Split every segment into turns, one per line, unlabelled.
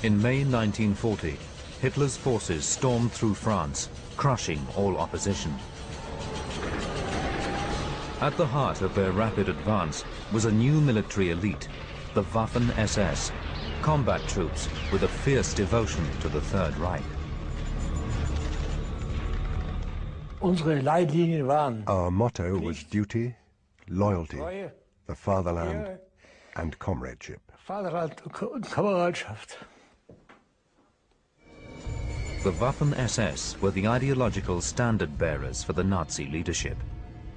In May 1940, Hitler's forces stormed through France, crushing all opposition. At the heart of their rapid advance was a new military elite, the Waffen SS, combat troops with a fierce devotion to the Third Reich.
Our motto was duty, loyalty, the fatherland, and comradeship.
The Waffen SS were the ideological standard bearers for the Nazi leadership,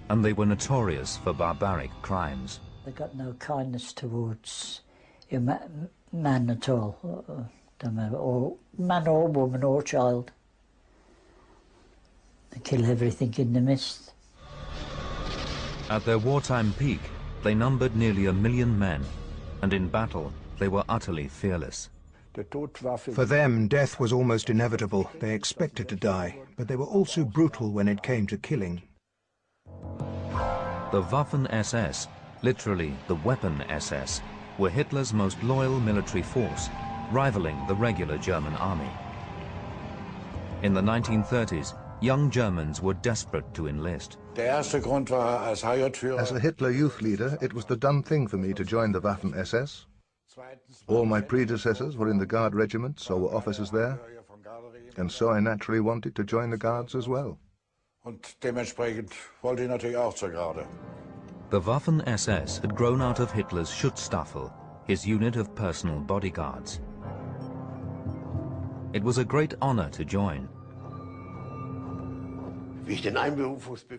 and they were notorious for barbaric crimes.
They got no kindness towards a man at all, or man or woman or child. They kill everything in the mist.
At their wartime peak, they numbered nearly 1 million men, and in battle, they were utterly fearless.
For them, death was almost inevitable. They expected to die, but they were also brutal when it came to killing.
The Waffen SS, literally the Weapon SS, were Hitler's most loyal military force, rivaling the regular German army. In the 1930s, young Germans were desperate to enlist.
As a Hitler youth leader, it was the done thing for me to join the Waffen SS. All my predecessors were in the Guard regiments or were officers there, and so I naturally wanted to join the Guards as well.
The Waffen SS had grown out of Hitler's Schutzstaffel, his unit of personal bodyguards. It was a great honor to join.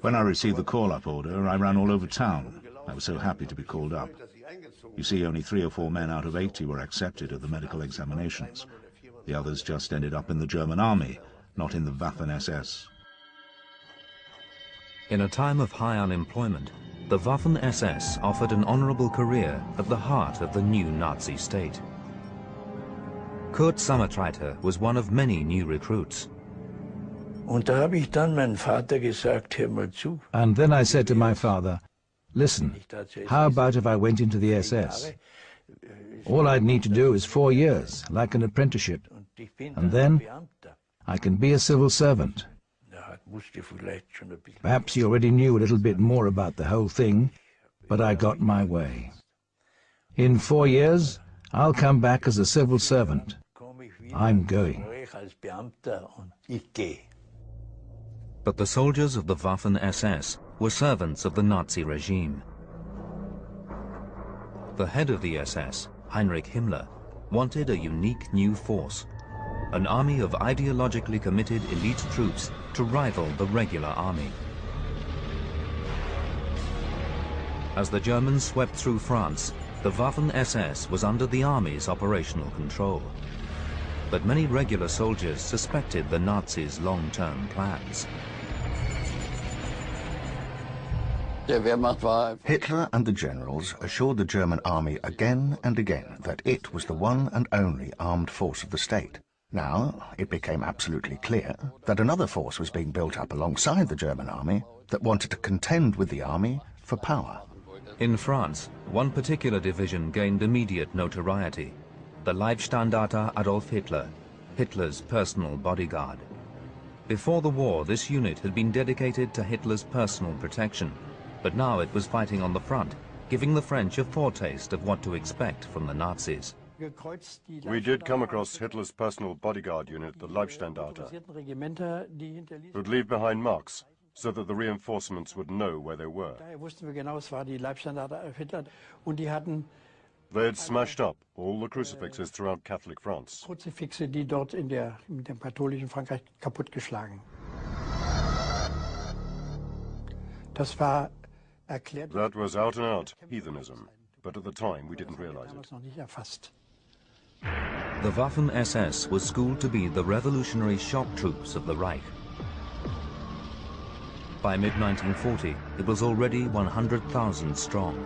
When I received the call-up order, I ran all over town. I was so happy to be called up. You see, only 3 or 4 men out of 80 were accepted at the medical examinations. The others just ended up in the German army, not in the Waffen SS.
In a time of high unemployment, the Waffen SS offered an honorable career at the heart of the new Nazi state. Kurt Sommertreiter was one of many new recruits.
And then I said to my father, listen, how about if I went into the SS? All I'd need to do is 4 years, like an apprenticeship, and then I can be a civil servant. Perhaps he already knew a little bit more about the whole thing, but I got my way. In 4 years, I'll come back as a civil servant. I'm going.
But the soldiers of the Waffen SS were servants of the Nazi regime. The head of the SS, Heinrich Himmler, wanted a unique new force, an army of ideologically committed elite troops to rival the regular army. As the Germans swept through France, the Waffen SS was under the army's operational control. But many regular soldiers suspected the Nazis' long-term plans.
Hitler and the generals assured the German army again and again that it was the one and only armed force of the state. Now, it became absolutely clear that another force was being built up alongside the German army that wanted to contend with the army for power.
In France, one particular division gained immediate notoriety, the Leibstandarte Adolf Hitler, Hitler's personal bodyguard. Before the war, this unit had been dedicated to Hitler's personal protection, but now it was fighting on the front, giving the French a foretaste of what to expect from the Nazis.
We did come across Hitler's personal bodyguard unit, the Leibstandarte. It would leave behind marks so that the reinforcements would know where they were. They had smashed up all the crucifixes throughout Catholic France. That was out-and-out heathenism, but at the time we didn't realize it.
The Waffen SS was schooled to be the revolutionary shock troops of the Reich. By mid-1940, it was already 100,000 strong.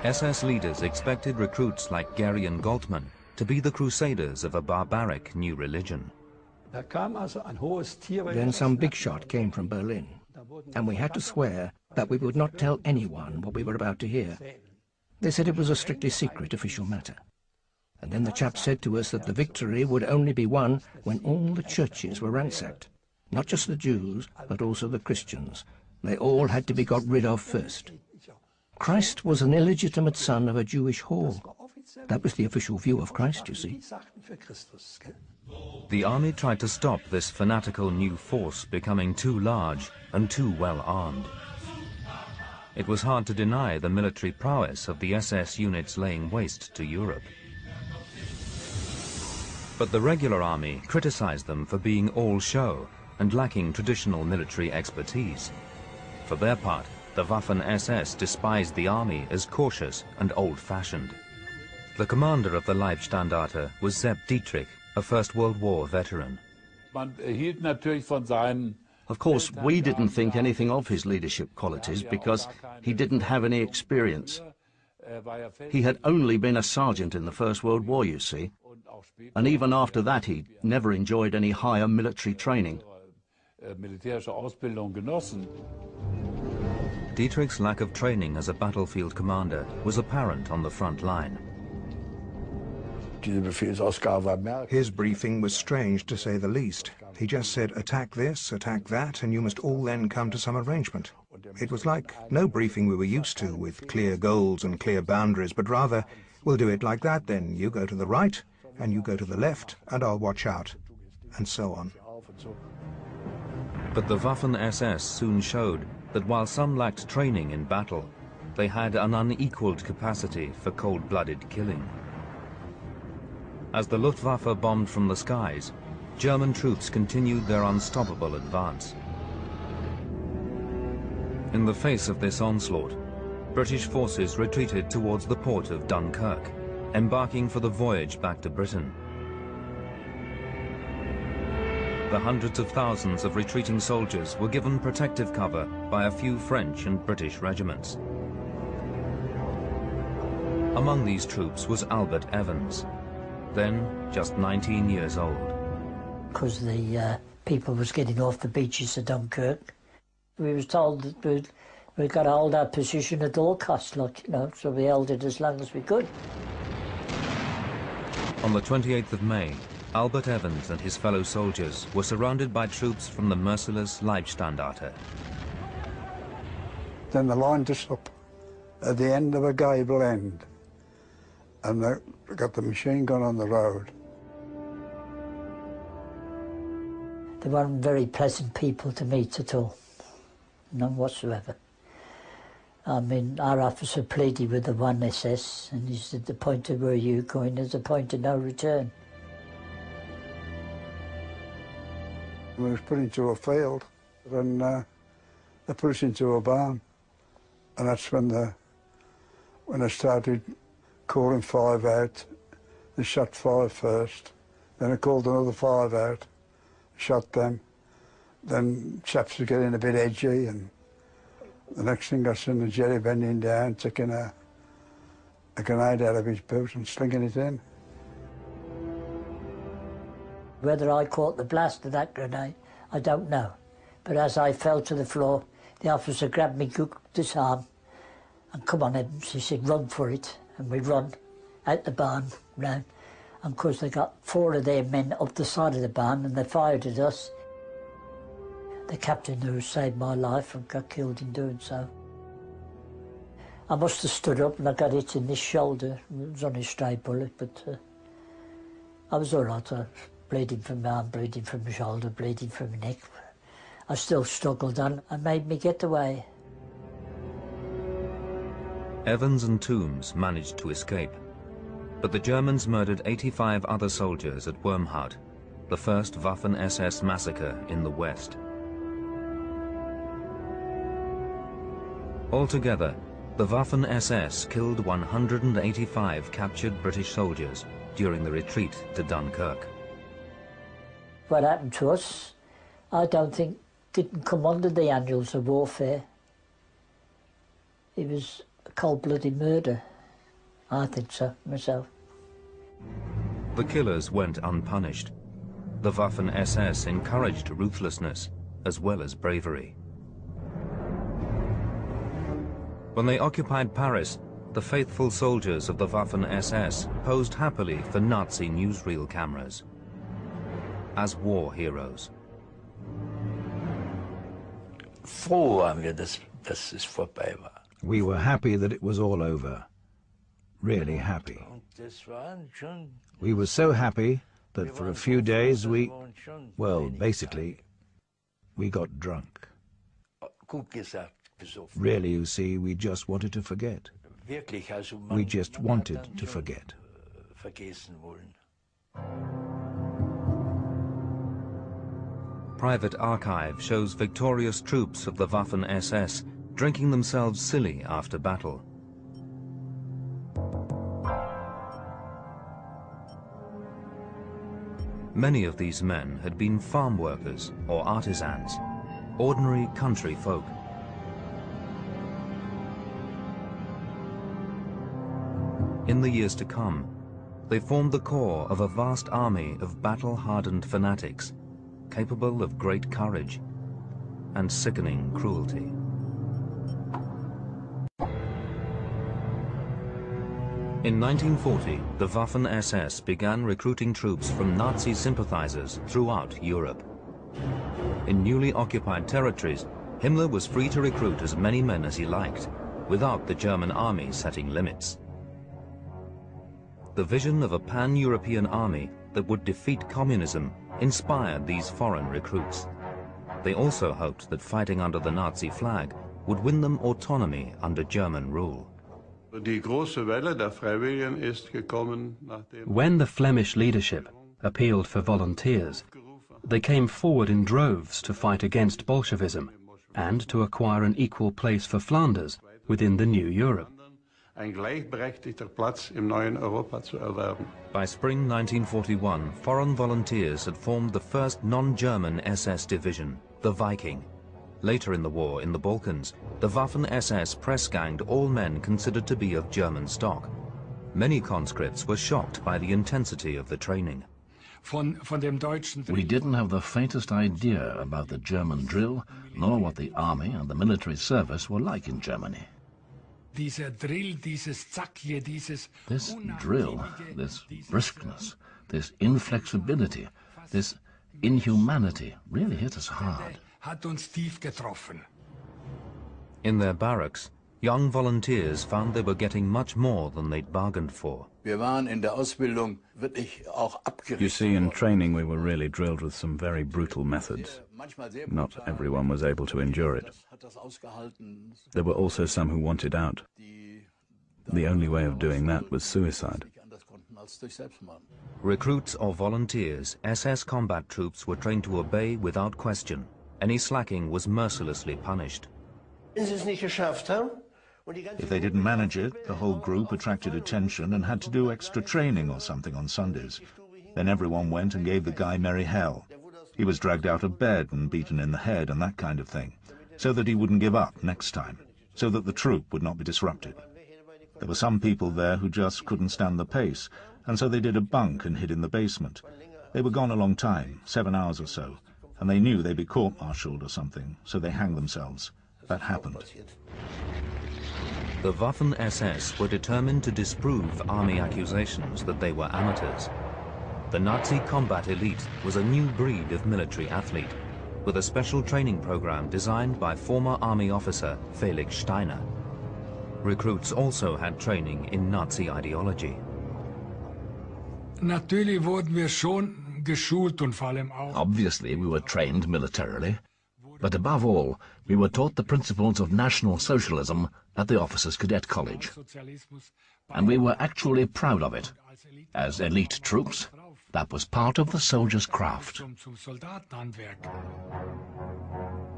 SS leaders expected recruits like Gary and Goltman to be the crusaders of a barbaric new religion.
Then some big shot came from Berlin, and we had to swear that we would not tell anyone what we were about to hear. They said it was a strictly secret official matter. And then the chap said to us that the victory would only be won when all the churches were ransacked. Not just the Jews, but also the Christians. They all had to be got rid of first. Christ was an illegitimate son of a Jewish whore. That was the official view of Christ, you see.
The army tried to stop this fanatical new force becoming too large and too well armed. It was hard to deny the military prowess of the SS units laying waste to Europe. But the regular army criticized them for being all show and lacking traditional military expertise. For their part, the Waffen SS despised the army as cautious and old-fashioned. The commander of the Leibstandarte was Sepp Dietrich, a First World War veteran.
Of course, we didn't think anything of his leadership qualities because he didn't have any experience. He had only been a sergeant in the First World War, you see, and even after that he never enjoyed any higher military training.
Dietrich's lack of training as a battlefield commander was apparent on the front line.
His briefing was strange, to say the least. He just said, attack this, attack that, and you must all then come to some arrangement. It was like no briefing we were used to, with clear goals and clear boundaries, but rather, we'll do it like that then. You go to the right, and you go to the left, and I'll watch out, and so on.
But the Waffen SS soon showed that while some lacked training in battle, they had an unequaled capacity for cold-blooded killing. As the Luftwaffe bombed from the skies, German troops continued their unstoppable advance. In the face of this onslaught, British forces retreated towards the port of Dunkirk, embarking for the voyage back to Britain. The hundreds of thousands of retreating soldiers were given protective cover by a few French and British regiments. Among these troops was Albert Evans, then just 19 years old.
Because the people was getting off the beaches of Dunkirk, we was told that we'd got to hold our position at all costs, like, you know, so we held it as long as we could.
On the 28th of May, Albert Evans and his fellow soldiers were surrounded by troops from the merciless Leibstandarte.
Then they lined us up at the end of a gable end, and they got the machine gun on the road.
They weren't very pleasant people to meet at all, none whatsoever. I mean, our officer pleaded with the 1 SS, and he said, the point of where you're going is a point of no return.
We was put into a field, and they put us into a barn, and that's when they started calling 5 out. They shot 5 first, then they called another 5 out, shot them. Then chaps were getting a bit edgy, and the next thing I seen the Jerry bending down, taking a grenade out of his boot and slinging it in.
Whether I caught the blast of that grenade, I don't know. But as I fell to the floor, the officer grabbed me, this arm, and come on, Evans, he said, run for it. And we run out the barn, round. And of course they got 4 of their men up the side of the barn, and they fired at us. The captain who saved my life and got killed in doing so. I must have stood up and I got hit in this shoulder. It was only a stray bullet, but I was all right. I was bleeding from my arm, bleeding from my shoulder, bleeding from my neck. I still struggled on and made me get away.
Evans and Toombs managed to escape, but the Germans murdered 85 other soldiers at Wormhout, the first Waffen SS massacre in the West. Altogether, the Waffen SS killed 185 captured British soldiers during the retreat to Dunkirk.
What happened to us, I don't think, didn't come under the annals of warfare. It was a cold-blooded murder. I think so, myself.
The killers went unpunished. The Waffen SS encouraged ruthlessness as well as bravery. When they occupied Paris, The faithful soldiers of the Waffen SS posed happily for Nazi newsreel cameras as war heroes.
We were happy that it was all over. Really happy. We were so happy that for a few days well, basically, we got drunk. Really, you see, we just wanted to forget. We just wanted to forget.
Private archive shows victorious troops of the Waffen SS drinking themselves silly after battle. Many of these men had been farm workers or artisans, ordinary country folk. In the years to come, they formed the core of a vast army of battle-hardened fanatics, capable of great courage and sickening cruelty. In 1940, the Waffen SS began recruiting troops from Nazi sympathizers throughout Europe. In newly occupied territories, Himmler was free to recruit as many men as he liked, without the German army setting limits. The vision of a pan-European army that would defeat communism inspired these foreign recruits. They also hoped that fighting under the Nazi flag would win them autonomy under German rule.
When the Flemish leadership appealed for volunteers, they came forward in droves to fight against Bolshevism and to acquire an equal place for Flanders within the new Europe.
By spring 1941, foreign volunteers had formed the first non-German SS division, the Viking. Later in the war, in the Balkans, the Waffen SS press-ganged all men considered to be of German stock. Many conscripts were shocked by the intensity of the training.
We didn't have the faintest idea about the German drill, nor what the army and the military service were like in Germany. This drill, this briskness, this inflexibility, this inhumanity really hit us hard.
In their barracks, young volunteers found they were getting much more than they'd bargained for.
You see, in training we were really drilled with some very brutal methods. Not everyone was able to endure it. There were also some who wanted out. The only way of doing that was suicide.
Recruits or volunteers, SS combat troops were trained to obey without question. Any slacking was mercilessly punished.
If they didn't manage it, the whole group attracted attention and had to do extra training or something on Sundays. Then everyone went and gave the guy merry hell. He was dragged out of bed and beaten in the head and that kind of thing, so that he wouldn't give up next time, so that the troop would not be disrupted. There were some people there who just couldn't stand the pace, and so they did a bunk and hid in the basement. They were gone a long time, 7 hours or so, and they knew they'd be court-martialed or something, so they hanged themselves. That happened.
The Waffen SS were determined to disprove army accusations that they were amateurs. The Nazi combat elite was a new breed of military athlete, with a special training program designed by former army officer Felix Steiner. Recruits also had training in Nazi ideology.
Obviously, we were trained militarily, but above all, we were taught the principles of National Socialism at the Officers' Cadet College. And we were actually proud of it. As elite troops, that was part of the soldier's craft.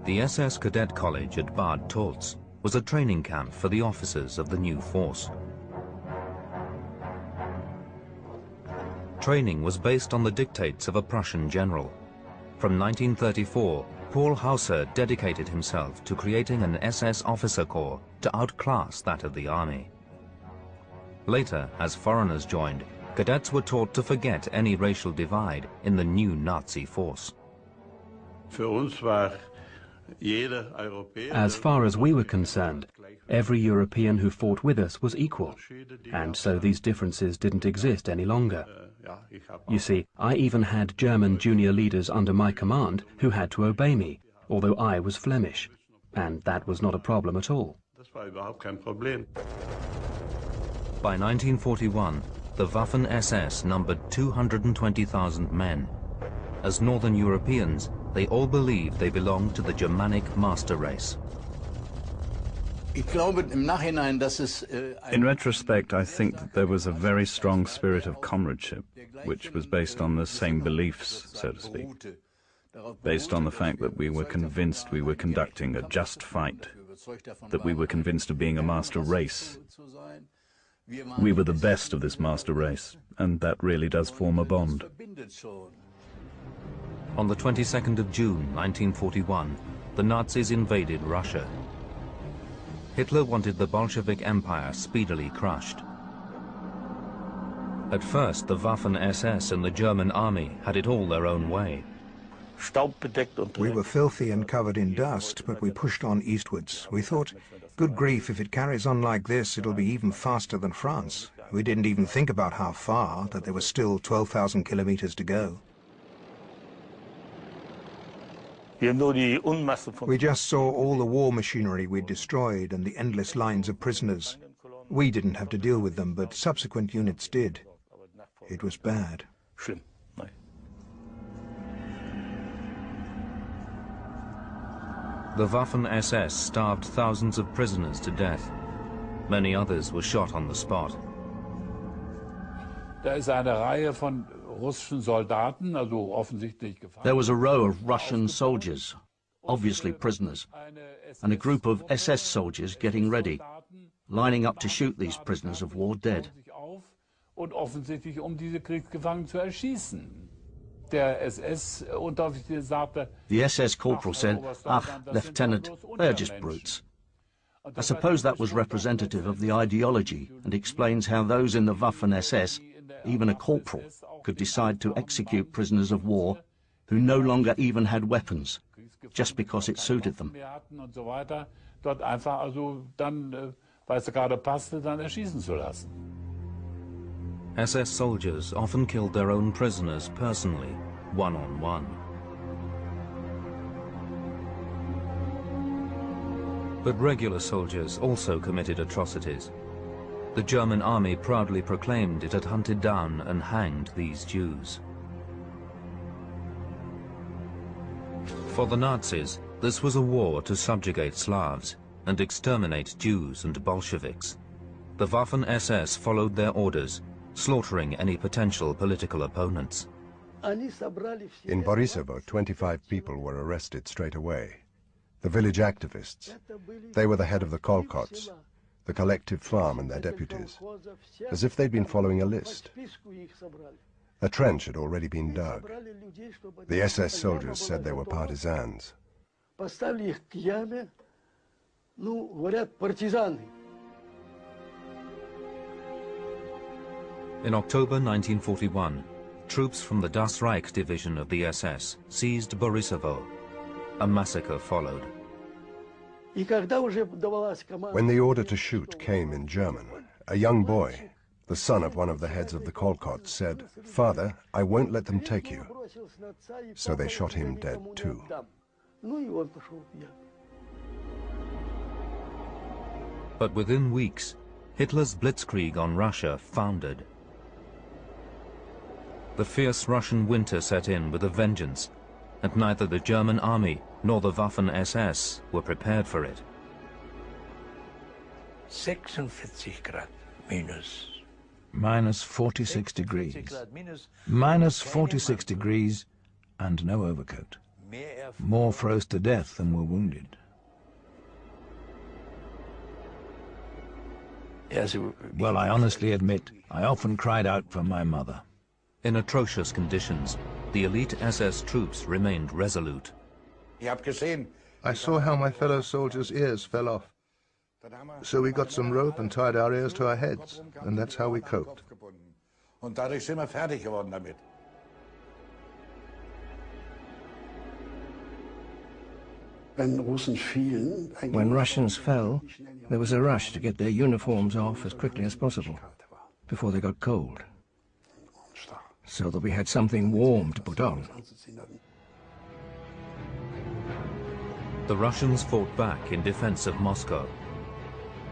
The SS Cadet College at Bad Tolz was a training camp for the officers of the new force. Training was based on the dictates of a Prussian general. From 1934, Paul Hauser dedicated himself to creating an SS officer corps to outclass that of the army. Later, as foreigners joined, cadets were taught to forget any racial divide in the new Nazi force.
As far as we were concerned, every European who fought with us was equal, and so these differences didn't exist any longer. You see, I even had German junior leaders under my command who had to obey me, although I was Flemish, and that was not a problem at all.
By 1941, the Waffen SS numbered 220,000 men. As Northern Europeans, they all believed they belonged to the Germanic master race.
In retrospect, I think that there was a very strong spirit of comradeship, which was based on the same beliefs, so to speak, based on the fact that we were convinced we were conducting a just fight, that we were convinced of being a master race. We were the best of this master race, and that really does form a bond.
On the 22nd of June 1941, the Nazis invaded Russia. Hitler wanted the Bolshevik Empire speedily crushed. At first, the Waffen SS and the German army had it all their own way.
We were filthy and covered in dust, but we pushed on eastwards. We thought, good grief, if it carries on like this, it'll be even faster than France. We didn't even think about how far, that there was still 12,000 kilometers to go. We just saw all the war machinery we'd destroyed and the endless lines of prisoners. We didn't have to deal with them, but subsequent units did. It was bad.
The Waffen SS starved thousands of prisoners to death. Many others were shot on the spot.
There was a row of Russian soldiers, obviously prisoners, and a group of SS soldiers getting ready, lining up to shoot these prisoners of war dead. The SS corporal said, "Ach, Lieutenant, they're just brutes." I suppose that was representative of the ideology and explains how those in the Waffen SS, even a corporal, could decide to execute prisoners of war who no longer even had weapons, just because it suited them.
SS soldiers often killed their own prisoners personally, one-on-one. But regular soldiers also committed atrocities. The German army proudly proclaimed it had hunted down and hanged these Jews. For the Nazis, this was a war to subjugate Slavs and exterminate Jews and Bolsheviks. The Waffen SS followed their orders, slaughtering any potential political opponents.
In Borisovo, 25 people were arrested straight away. The village activists. They were the head of the Kolkots, the collective farm and their deputies, as if they'd been following a list. A trench had already been dug. The SS soldiers said they were partisans.
In October 1941, troops from the Das Reich division of the SS seized Borisovo. A massacre followed.
When the order to shoot came in German, a young boy, the son of one of the heads of the Kolkots, said, "Father, I won't let them take you." So they shot him dead too.
But within weeks, Hitler's blitzkrieg on Russia foundered. The fierce Russian winter set in with a vengeance, and neither the German army nor the Waffen SS were prepared for it.
Minus 46 degrees. Minus 46 degrees and no overcoat. More froze to death than were wounded. Well, I honestly admit, I often cried out for my mother.
In atrocious conditions, the elite SS troops remained resolute.
I saw how my fellow soldiers' ears fell off. So we got some rope and tied our ears to our heads, and that's how we coped.
When Russians fell, there was a rush to get their uniforms off as quickly as possible, before they got cold, so that we had something warm to put on.
The Russians fought back in defense of Moscow.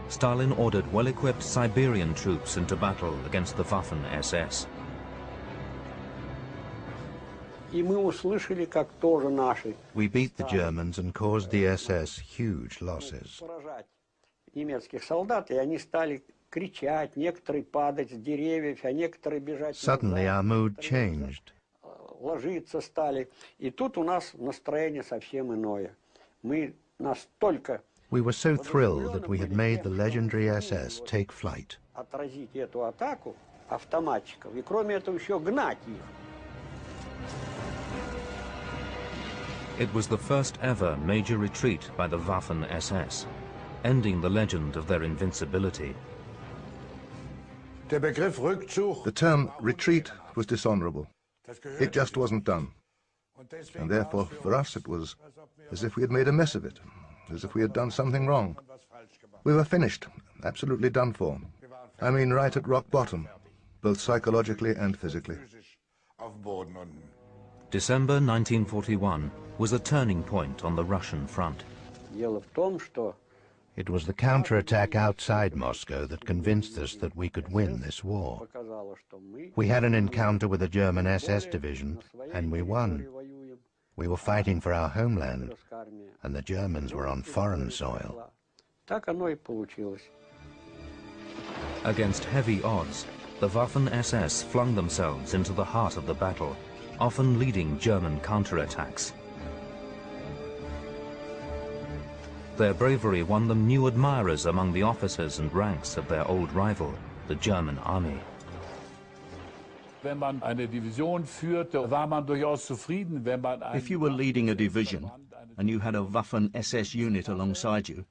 Stalin ordered well-equipped Siberian troops into battle against the Waffen SS.
We beat the Germans and caused the SS huge losses. Suddenly our mood changed. We were so thrilled that we had made the legendary SS take flight.
It was the first ever major retreat by the Waffen SS, ending the legend of their invincibility.
The term retreat was dishonorable. It just wasn't done. And therefore, for us, it was as if we had made a mess of it, as if we had done something wrong. We were finished, absolutely done for. I mean, right at rock bottom, both psychologically and physically.
December 1941 was a turning point on the Russian front.
It was the counterattack outside Moscow that convinced us that we could win this war. We had an encounter with a German SS division, and we won. We were fighting for our homeland, and the Germans were on foreign soil.
Against heavy odds, the Waffen SS flung themselves into the heart of the battle, often leading German counterattacks. Their bravery won them new admirers among the officers and ranks of their old rival, the German army.
If you were leading a division and you had a Waffen SS unit alongside you,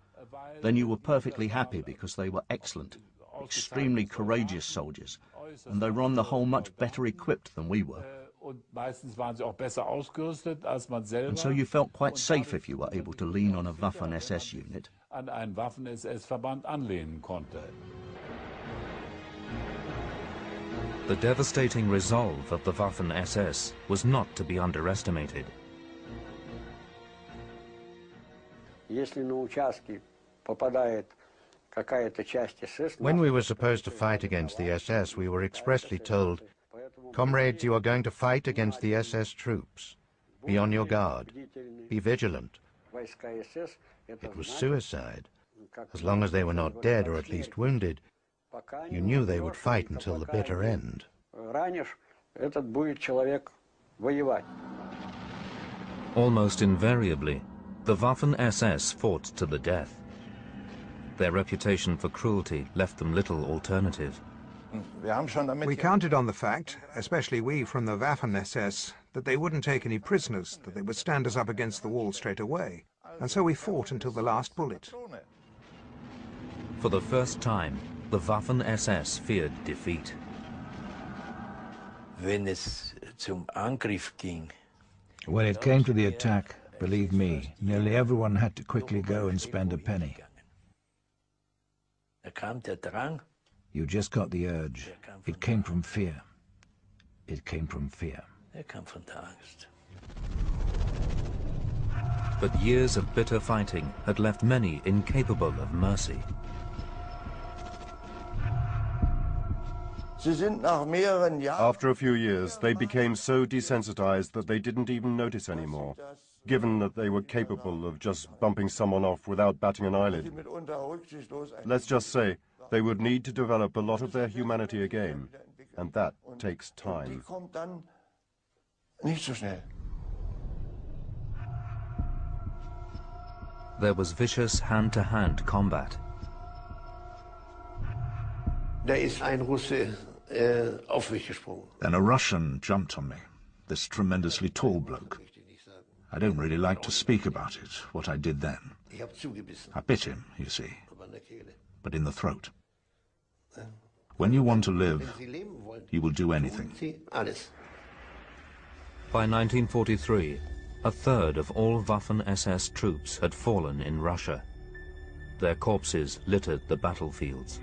then you were perfectly happy because they were excellent, extremely courageous soldiers, and they were on the whole much better equipped than we were. And so you felt quite safe if you were able to lean on a Waffen SS unit.
The devastating resolve of the Waffen SS was not to be underestimated.
When we were supposed to fight against the SS, we were expressly told, "Comrades, you are going to fight against the SS troops. Be on your guard. Be vigilant." It was suicide. As long as they were not dead or at least wounded, you knew they would fight until the bitter end.
Almost invariably, the Waffen SS fought to the death. Their reputation for cruelty left them little alternative.
We counted on the fact, especially we from the Waffen SS, that they wouldn't take any prisoners, that they would stand us up against the wall straight away. And so we fought until the last bullet.
For the first time, the Waffen SS feared defeat.
When it came to the attack, believe me, nearly everyone had to quickly go and spend a penny. You just got the urge. It came from fear. It came from fear.
But years of bitter fighting had left many incapable of mercy.
After a few years, they became so desensitized that they didn't even notice anymore, given that they were capable of just bumping someone off without batting an eyelid. Let's just say they would need to develop a lot of their humanity again, and that takes time.
There was vicious hand-to-hand combat.
Then a Russian jumped on me, this tremendously tall bloke. I don't really like to speak about it, what I did then. I bit him, you see, but in the throat. When you want to live, you will do anything.
By 1943, A third of all Waffen SS troops had fallen in Russia. Their corpses littered the battlefields.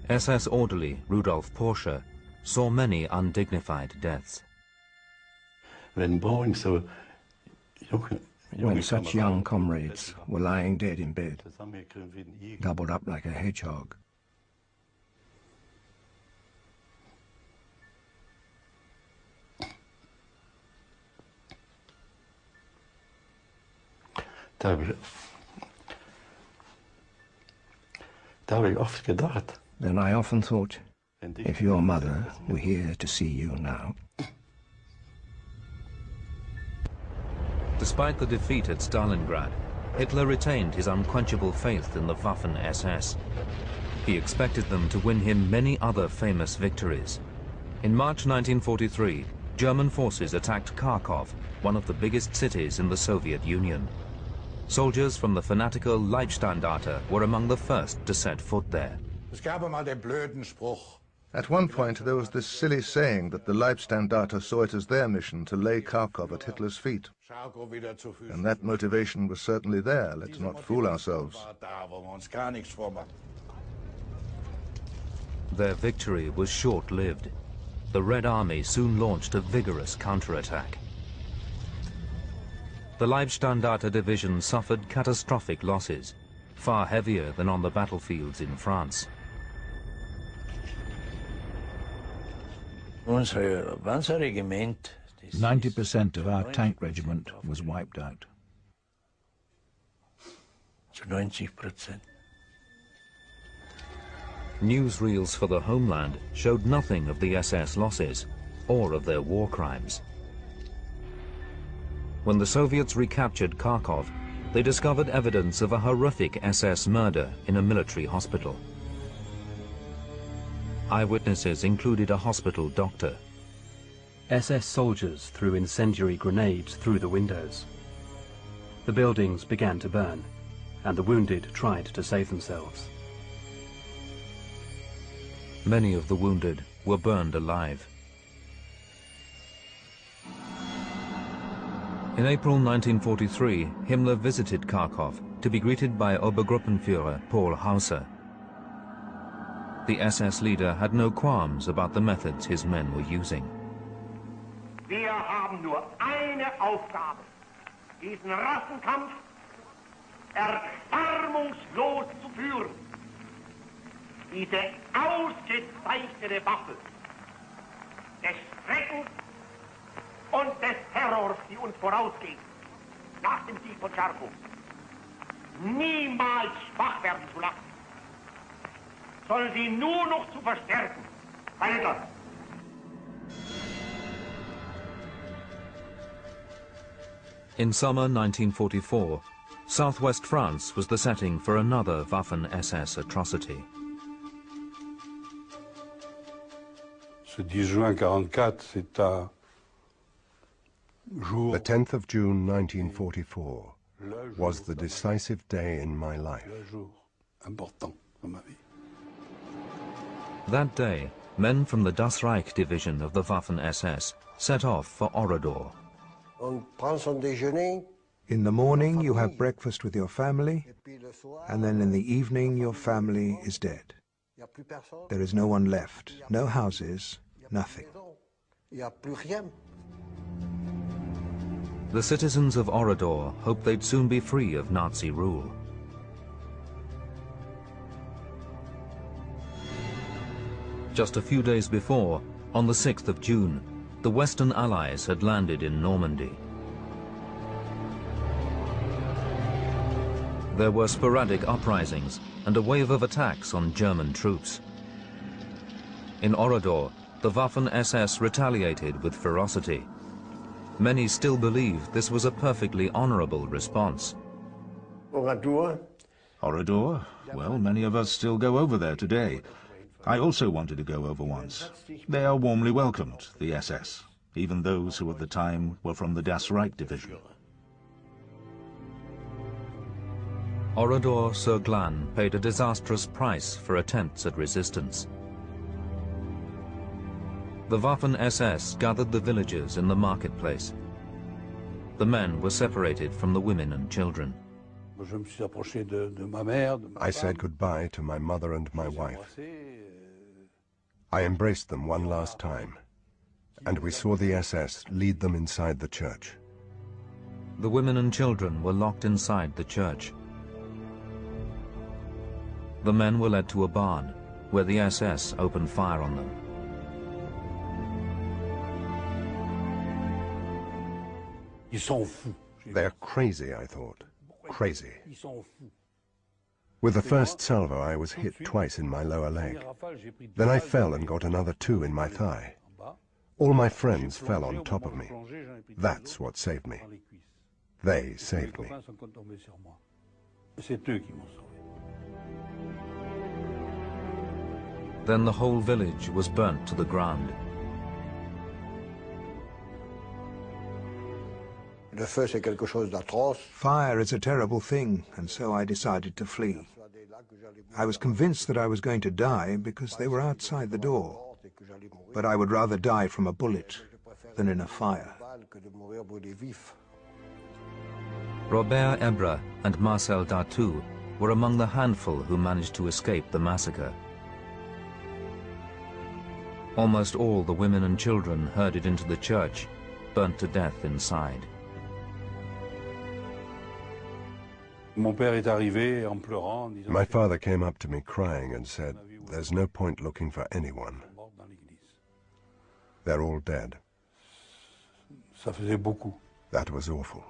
SS orderly Rudolf Porsche saw many undignified deaths.
When such young comrades were lying dead in bed, gobbled up like a hedgehog, then I often thought, if your mother were here to see you now.
Despite the defeat at Stalingrad, Hitler retained his unquenchable faith in the Waffen SS. He expected them to win him many other famous victories. In March 1943, German forces attacked Kharkov, one of the biggest cities in the Soviet Union. Soldiers from the fanatical Leibstandarte were among the first to set foot there.
At one point there was this silly saying that the Leibstandarte saw it as their mission to lay Kharkov at Hitler's feet. And that motivation was certainly there, let's not fool ourselves.
Their victory was short-lived. The Red Army soon launched a vigorous counterattack. The Leibstandarte division suffered catastrophic losses, far heavier than on the battlefields in France.
90% of our tank regiment was wiped out.
90%.
Newsreels for the homeland showed nothing of the SS losses or of their war crimes. When the Soviets recaptured Kharkov, they discovered evidence of a horrific SS murder in a military hospital. Eyewitnesses included a hospital doctor.
SS soldiers threw incendiary grenades through the windows. The buildings began to burn, and the wounded tried to save themselves.
Many of the wounded were burned alive. In April 1943, Himmler visited Kharkov to be greeted by Obergruppenführer Paul Hauser. The SS leader had no qualms about the methods his men were using.
Wir haben nur eine Aufgabe, diesen Rassenkampf erbarmungslos zu führen. Diese ausgezeichnete Waffe des Schreckens und des Terrors, die uns vorausgehen, nach dem Sieg von Charkow, niemals schwach werden zu lassen, sondern sie nur noch zu verstärken. Weiter!
In summer 1944, southwest France was the setting for another Waffen SS atrocity.
The 10th of June 1944 was the decisive day in my life.
That day, men from the Das Reich division of the Waffen SS set off for Orador.
In the morning you have breakfast with your family, and then in the evening your family is dead. There is no one left, no houses, nothing.
The citizens of Orador hoped they'd soon be free of Nazi rule. Just a few days before, on the 6th of June, the Western Allies had landed in Normandy. There were sporadic uprisings and a wave of attacks on German troops. In Orador, the Waffen SS retaliated with ferocity. Many still believe this was a perfectly honorable response.
Orador? Well, many of us still go over there today. I also wanted to go over once. They are warmly welcomed, the SS, even those who at the time were from the Das Reich division.
Orador-sur-Glane paid a disastrous price for attempts at resistance. The Waffen SS gathered the villagers in the marketplace. The men were separated from the women and children.
I said goodbye to my mother and my wife. I embraced them one last time, and we saw the SS lead them inside the church.
The women and children were locked inside the church. The men were led to a barn, where the SS opened fire on them.
They're crazy, I thought. Crazy. With the first salvo, I was hit twice in my lower leg. Then I fell and got another 2 in my thigh. All my friends fell on top of me. That's what saved me. They saved me.
Then the whole village was burnt to the ground.
Fire is a terrible thing, and so I decided to flee. I was convinced that I was going to die because they were outside the door. But I would rather die from a bullet than in a fire.
Robert Ebre and Marcel Dartout were among the handful who managed to escape the massacre. Almost all the women and children herded into the church, burnt to death inside.
My father came up to me crying and said, "There's no point looking for anyone. They're all dead." That was awful.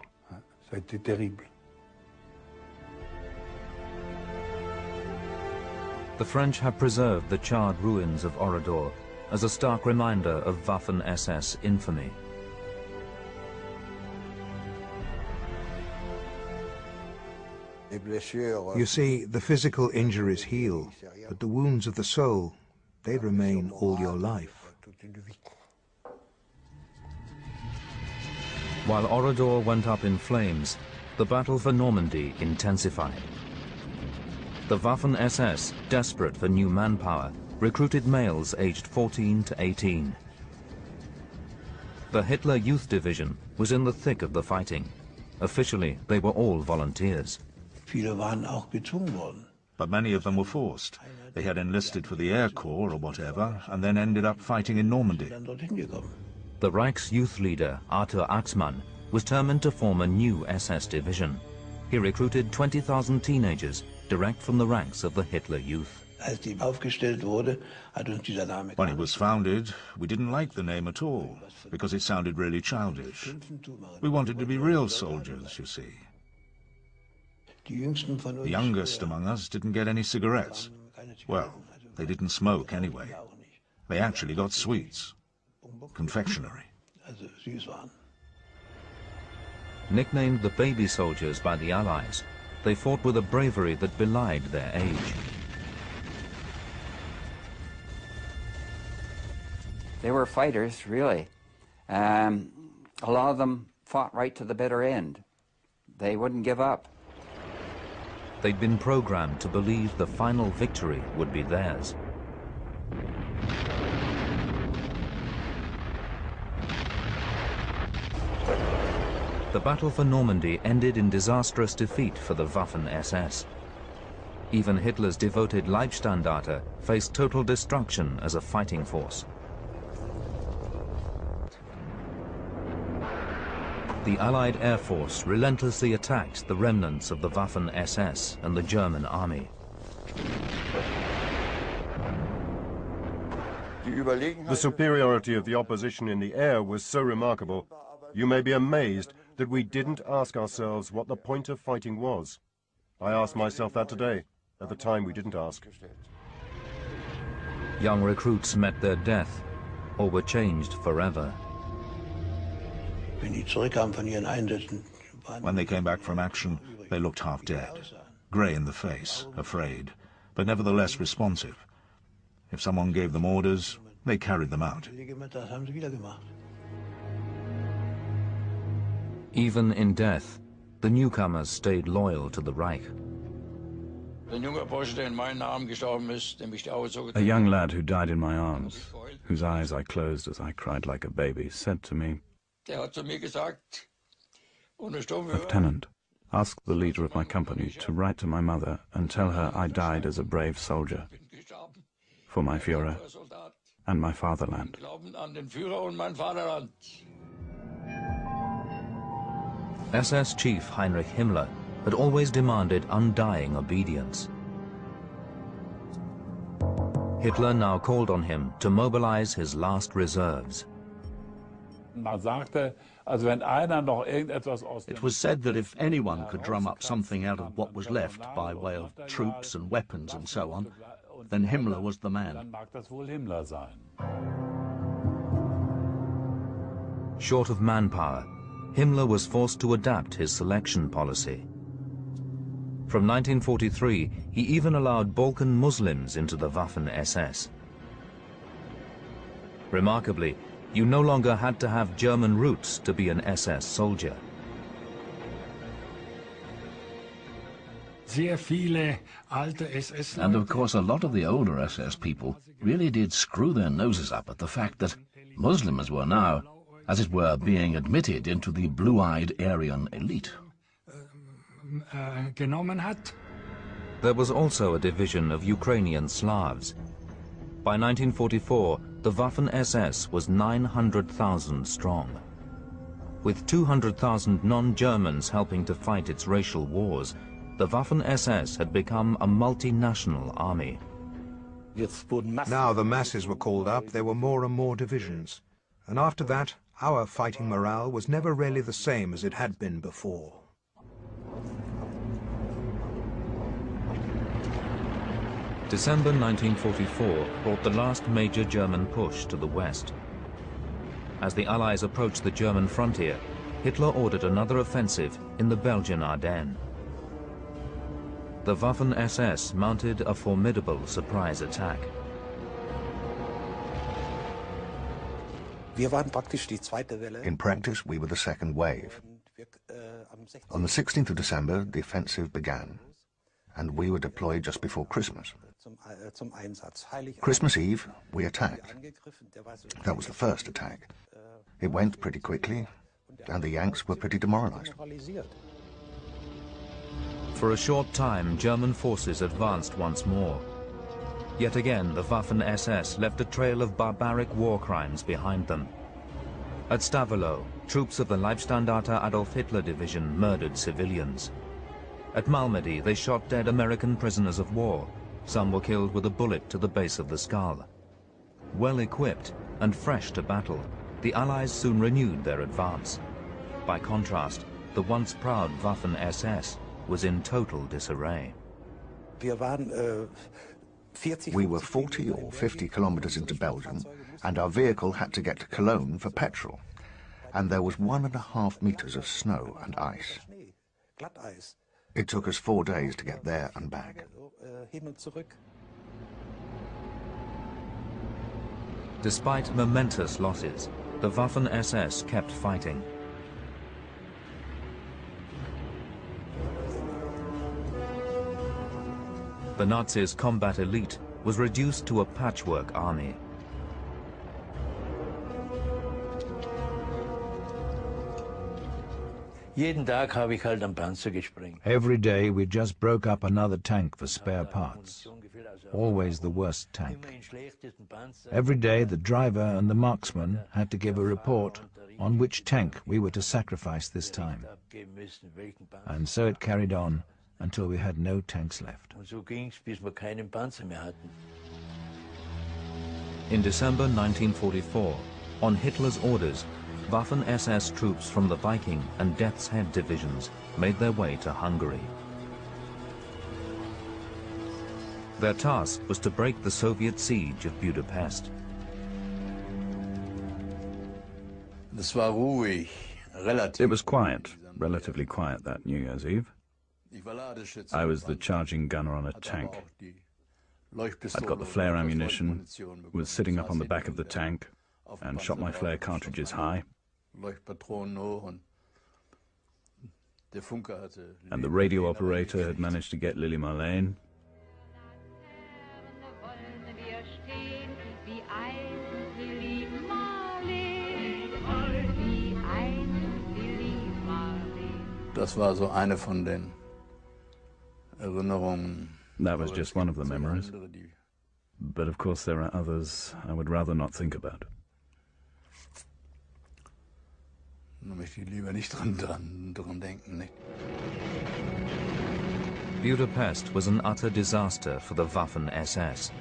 The French have preserved the charred ruins of Oradour as a stark reminder of Waffen SS infamy.
You see, the physical injuries heal, but the wounds of the soul, they remain all your life.
While Oradour went up in flames, the battle for Normandy intensified. The Waffen SS, desperate for new manpower, recruited males aged 14 to 18. The Hitler Youth Division was in the thick of the fighting. Officially, they were all volunteers.
But many of them were forced. They had enlisted for the Air Corps or whatever, and then ended up fighting in Normandy.
The Reich's youth leader, Arthur Axmann, was determined to form a new SS division. He recruited 20,000 teenagers direct from the ranks of the Hitler Youth.
When it was founded, we didn't like the name at all, because it sounded really childish. We wanted to be real soldiers, you see. The youngest among us didn't get any cigarettes. Well, they didn't smoke anyway. They actually got sweets. Confectionery.
Nicknamed the baby soldiers by the Allies, they fought with a bravery that belied their age.
They were fighters, really. A lot of them fought right to the bitter end. They wouldn't give up.
They'd been programmed to believe the final victory would be theirs. The battle for Normandy ended in disastrous defeat for the Waffen SS. Even Hitler's devoted Leibstandarte faced total destruction as a fighting force. The Allied Air Force relentlessly attacked the remnants of the Waffen SS and the German army.
The superiority of the opposition in the air was so remarkable, you may be amazed that we didn't ask ourselves what the point of fighting was. I asked myself that today. At the time, we didn't ask.
Young recruits met their death or were changed forever.
When they came back from action, they looked half dead, grey in the face, afraid, but nevertheless responsive. If someone gave them orders, they carried them out.
Even in death, the newcomers stayed loyal to the Reich.
A young lad who died in my arms, whose eyes I closed as I cried like a baby, said to me, "Lieutenant, ask the leader of my company to write to my mother and tell her I died as a brave soldier for my Führer and my fatherland."
SS Chief Heinrich Himmler had always demanded undying obedience. Hitler now called on him to mobilize his last reserves.
It was said that if anyone could drum up something out of what was left by way of troops and weapons and so on, then Himmler was the man.
Short of manpower, Himmler was forced to adapt his selection policy. From 1943, he even allowed Balkan Muslims into the Waffen SS. Remarkably, you no longer had to have German roots to be an SS soldier.
And of course, a lot of the older SS people really did screw their noses up at the fact that Muslims were now, as it were, being admitted into the blue-eyed Aryan elite.
There was also a division of Ukrainian Slavs. By 1944, the Waffen SS was 900,000 strong. With 200,000 non-Germans helping to fight its racial wars, the Waffen SS had become a multinational army.
Now the masses were called up, there were more and more divisions. And after that, our fighting morale was never really the same as it had been before.
December 1944 brought the last major German push to the west. As the Allies approached the German frontier, Hitler ordered another offensive in the Belgian Ardennes. The Waffen SS mounted a formidable surprise attack.
In practice, we were the second wave. On the 16th of December, the offensive began, and we were deployed just before Christmas. Christmas Eve, we attacked. That was the first attack. It went pretty quickly, and the Yanks were pretty demoralized.
For a short time, German forces advanced once more. Yet again, the Waffen SS left a trail of barbaric war crimes behind them. At Stavelot, troops of the Leibstandarte Adolf Hitler Division murdered civilians. At Malmedy, they shot dead American prisoners of war. Some were killed with a bullet to the base of the skull. Well equipped and fresh to battle, the Allies soon renewed their advance. By contrast, the once proud Waffen SS was in total disarray.
We were 40 or 50 kilometers into Belgium, and our vehicle had to get to Cologne for petrol. And there was 1.5 meters of snow and ice. It took us 4 days to get there and back.
Despite momentous losses, the Waffen SS kept fighting. The Nazis' combat elite was reduced to a patchwork army.
Every day we just broke up another tank for spare parts. Always the worst tank. Every day the driver and the marksman had to give a report on which tank we were to sacrifice this time. And so it carried on until we had no tanks left.
In December 1944, on Hitler's orders, Waffen SS troops from the Viking and Death's Head divisions made their way to Hungary. Their task was to break the Soviet siege of Budapest.
It was quiet, relatively quiet that New Year's Eve. I was the charging gunner on a tank. I'd got the flare ammunition, was sitting up on the back of the tank, and shot my flare cartridges high. And the radio operator had managed to get Lily Marlene, That was just one of the memories. But of course there are others I would rather not think about.
Budapest was an utter disaster for the Waffen SS.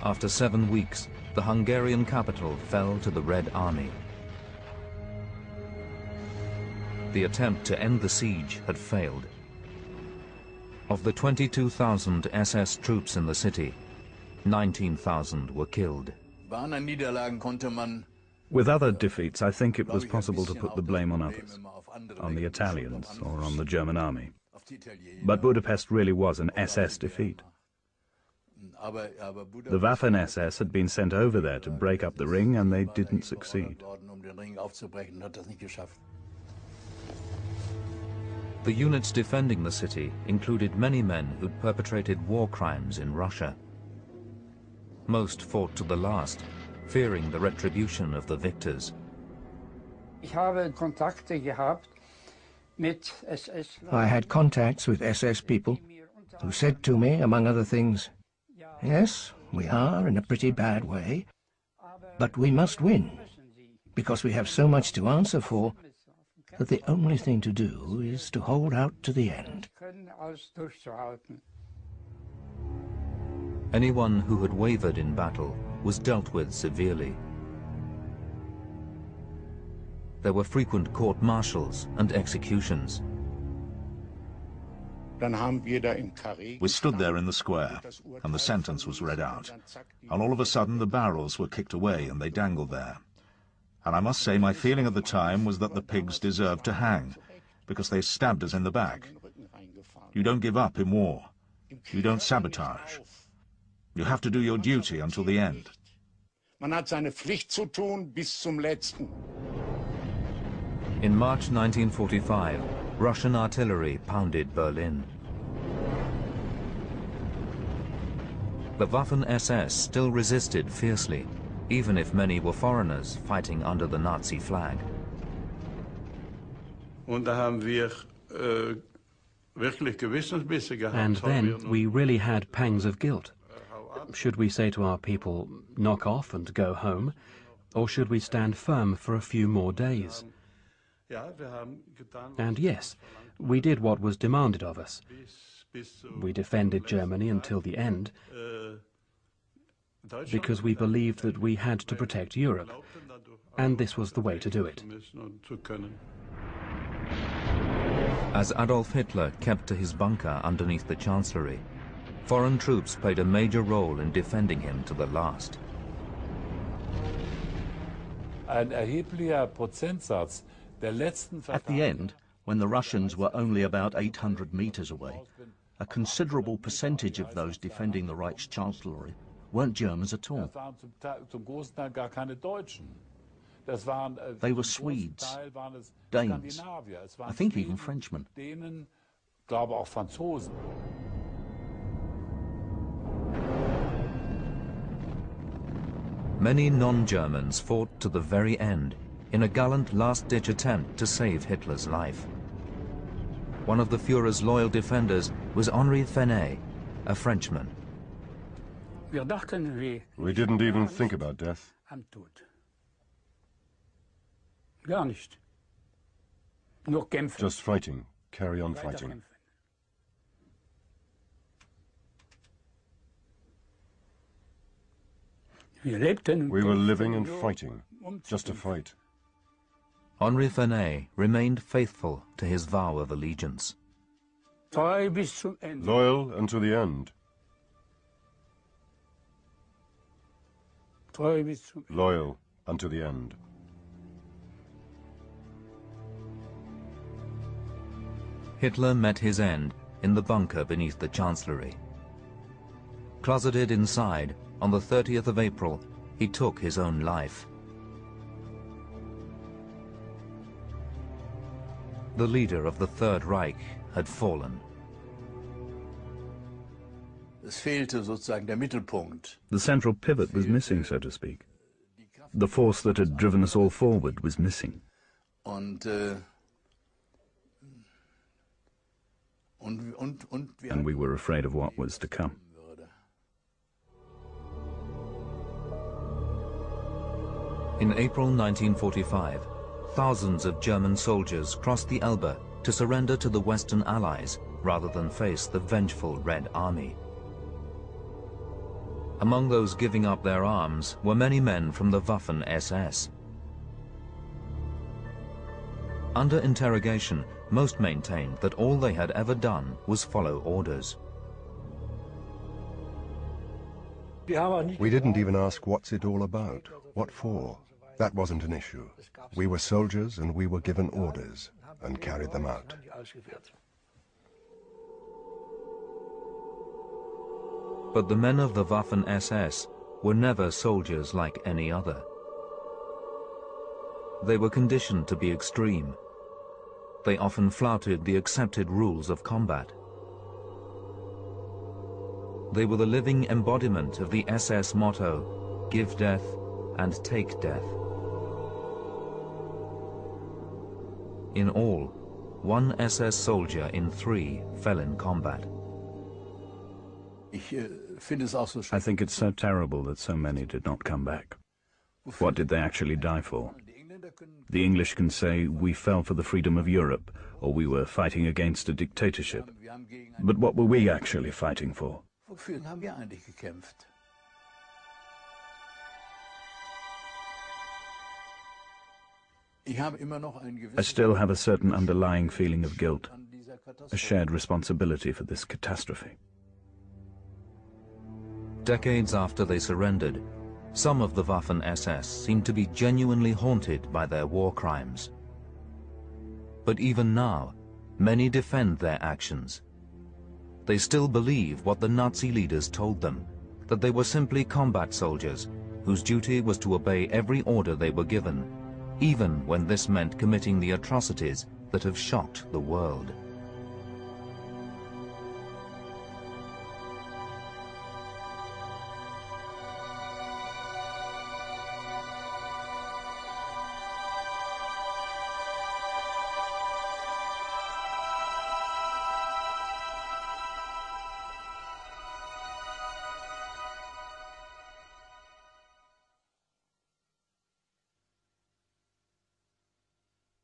After 7 weeks, the Hungarian capital fell to the Red Army. The attempt to end the siege had failed. Of the 22,000 SS troops in the city, 19,000 were killed.
With other defeats, I think it was possible to put the blame on others, on the Italians or on the German army. But Budapest really was an SS defeat. The Waffen SS had been sent over there to break up the ring, and they didn't succeed.
The units defending the city included many men who'd perpetrated war crimes in Russia. Most fought to the last, fearing the retribution of the victors.
I had contacts with SS people who said to me, among other things, "Yes, we are in a pretty bad way, but we must win, because we have so much to answer for that the only thing to do is to hold out to the end."
Anyone who had wavered in battle was dealt with severely. There were frequent court-martials and executions.
We stood there in the square, and the sentence was read out. And all of a sudden the barrels were kicked away and they dangled there. And I must say my feeling at the time was that the pigs deserved to hang, because they stabbed us in the back. You don't give up in war. You don't sabotage. You have to do your duty until the end.
Man hat seine Pflicht zu tun bis zum letzten.
In March 1945, Russian artillery pounded Berlin. The Waffen SS still resisted fiercely, even if many were foreigners fighting under the Nazi flag.
And then we really had pangs of guilt. Should we say to our people, knock off and go home, or should we stand firm for a few more days? And yes, we did what was demanded of us. We defended Germany until the end, because we believed that we had to protect Europe, and this was the way to do it.
As Adolf Hitler kept to his bunker underneath the Chancellery, foreign troops played a major role in defending him to the last.
At the end, when the Russians were only about 800 meters away, a considerable percentage of those defending the Reich's Chancellery weren't Germans at all. They were Swedes, Danes, I think even Frenchmen.
Many non-Germans fought to the very end in a gallant last-ditch attempt to save Hitler's life. One of the Führer's loyal defenders was Henri Fenet, a Frenchman.
We didn't even think about death. Just fighting. Carry on fighting. We were living and fighting, just to fight.
Henri Fenet remained faithful to his vow of allegiance.
Loyal unto the end. Loyal unto the end.
Hitler met his end in the bunker beneath the Chancellery. Closeted inside, on the 30th of April, he took his own life. The leader of the Third Reich had fallen.
The central pivot was missing, so to speak. The force that had driven us all forward was missing. and we were afraid of what was to come.
In April 1945, thousands of German soldiers crossed the Elbe to surrender to the Western Allies rather than face the vengeful Red Army. Among those giving up their arms were many men from the Waffen SS. Under interrogation, most maintained that all they had ever done was follow orders.
We didn't even ask what's it all about, what for. That wasn't an issue. We were soldiers and we were given orders and carried them out.
But the men of the Waffen SS were never soldiers like any other. They were conditioned to be extreme. They often flouted the accepted rules of combat. They were the living embodiment of the SS motto, "Give death and take death." In all, 1 SS soldier in 3 fell in combat.
I think it's so terrible that so many did not come back. What did they actually die for? The English can say, we fell for the freedom of Europe, or we were fighting against a dictatorship. But what were we actually fighting for? I still have a certain underlying feeling of guilt, a shared responsibility for this catastrophe.
Decades after they surrendered, some of the Waffen SS seemed to be genuinely haunted by their war crimes. But even now, many defend their actions. They still believe what the Nazi leaders told them, that they were simply combat soldiers whose duty was to obey every order they were given, even when this meant committing the atrocities that have shocked the world.